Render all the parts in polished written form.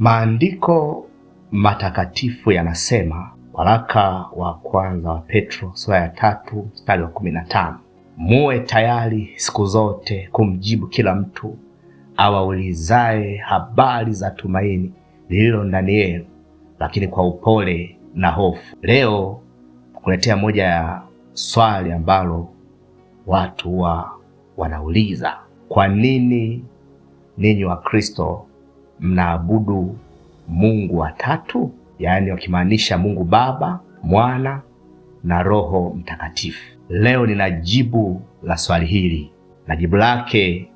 Maandiko matakatifu yanasema, waraka wa kwanza wa Petro sura ya 3 mstari wa 15, muwe tayari siku zote kumjibu kila mtu awaulizaye habari za tumaini lililo ndani yenu, lakini kwa upole na hofu. Leo kuletea moja ya swali ambalo watu wanauliza: kwa nini ninyi wa Kristo mnaabudu Mungu watatu? Yaani wakimaanisha Mungu Baba, Mwana na Roho Mtakatifu. Leo nina jibu la swali hili, na jibu lake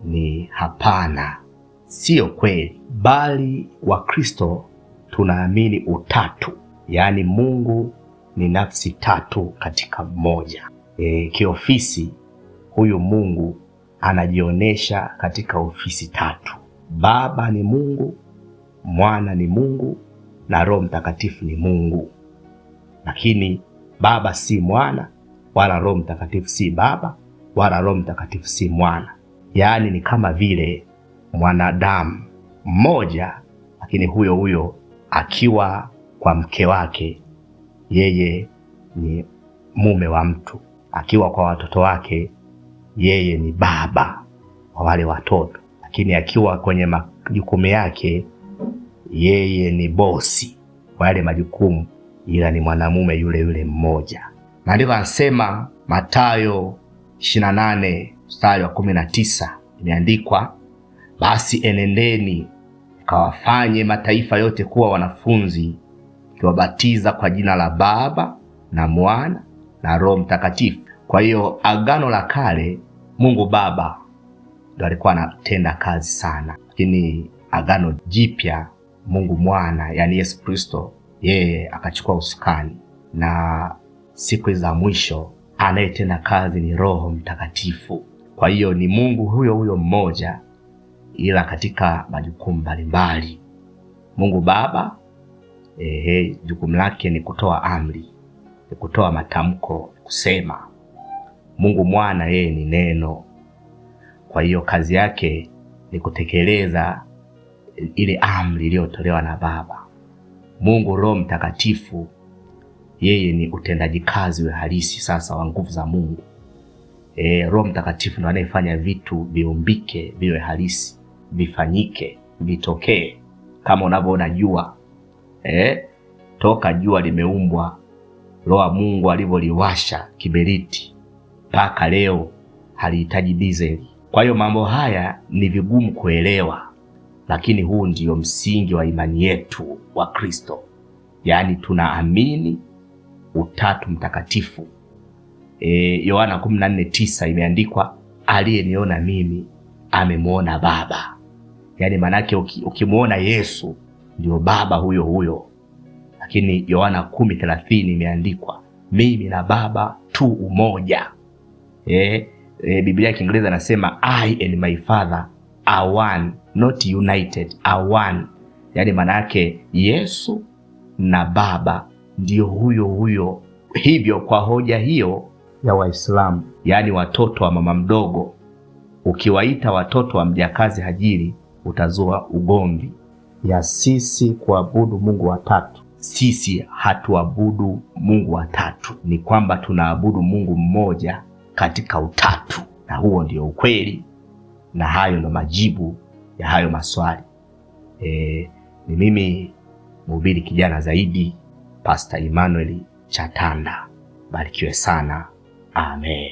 ni hapana, sio kweli. Bali Wakristo tunaamini utatu, yaani Mungu ni nafsi tatu katika mmoja. Kiofisi huyu Mungu anajionyesha katika ofisi tatu. Baba ni Mungu, Mwana ni Mungu na Roho Mtakatifu ni Mungu. Lakini Baba si Mwana, wala Roho Mtakatifu si Baba, wala Roho Mtakatifu si Mwana. Yaani ni kama vile mwanadamu mmoja, lakini huyo huyo akiwa kwa mke wake, yeye ni mume wa mtu. Akiwa kwa watoto wake, yeye ni baba wa wale watoto. Lakini akiwa kwenye majukumu yake, yeye ni bosi wa yale majukumu, ila ni mwanamume yule yule mmoja. Na ndivyo anasema Mathayo 28 mstari wa 19, imeandikwa, basi enendeni mkawafanye mataifa yote kuwa wanafunzi, mkiwabatiza kwa jina la Baba na Mwana na Roho Mtakatifu. Kwa hiyo Agano la Kale Mungu Baba ndo alikuwa anatenda kazi sana, lakini Agano Jipya Mungu Mwana, yani Yesu Kristo, yeye akachukua usukani, na siku za mwisho anayetenda kazi ni Roho Mtakatifu. Kwa hiyo ni Mungu huyo huyo mmoja, ila katika majukumu mbalimbali. Mungu Baba jukumu lake ni kutoa amri, ni kutoa matamko, kusema. Mungu Mwana yeye ni neno, kwa hiyo kazi yake ni kutekeleza ile amri iliyotolewa na Baba. Mungu Roho Mtakatifu yeye ni utendaji kazi wa halisi sasa wa nguvu za Mungu. Roho Mtakatifu ndiye anayefanya vitu viumbike, viwe halisi, vifanyike, vitokee. Kama unavyoona jua, toka jua limeumbwa, Roho wa Mungu alivyoliwasha kiberiti mpaka leo halihitaji dizeli. Kwa hiyo mambo haya ni vigumu kuelewa, lakini huu ndio msingi wa imani yetu wa Kristo. Yaani tunaamini utatu mtakatifu. Yohana 14:9 imeandikwa, aliyeniona mimi amemuona Baba. Yaani manake ukimuona Yesu ndio Baba huyo huyo. Lakini Yohana 10:30 imeandikwa, mimi na Baba tu umoja. Biblia ya Kiingereza nasema I and my Father are one, not united, are one. Yaani manake Yesu na Baba ndio huyo huyo. Hivyo kwa hoja hiyo ya Waislamu, yaani watoto wa mama mdogo, ukiwaita watoto wa mjakazi Hajiri utazua ugomvi. Ya sisi kuabudu Mungu watatu, sisi hatuabudu Mungu watatu, ni kwamba tunaabudu Mungu mmoja katika utatu, na huo ndio ukweli, na hayo ndo majibu ya hayo maswali. Ni mimi mhubiri kijana zaidi, Pastor Emmanuel Chatanda. Barikiwe sana. Amen.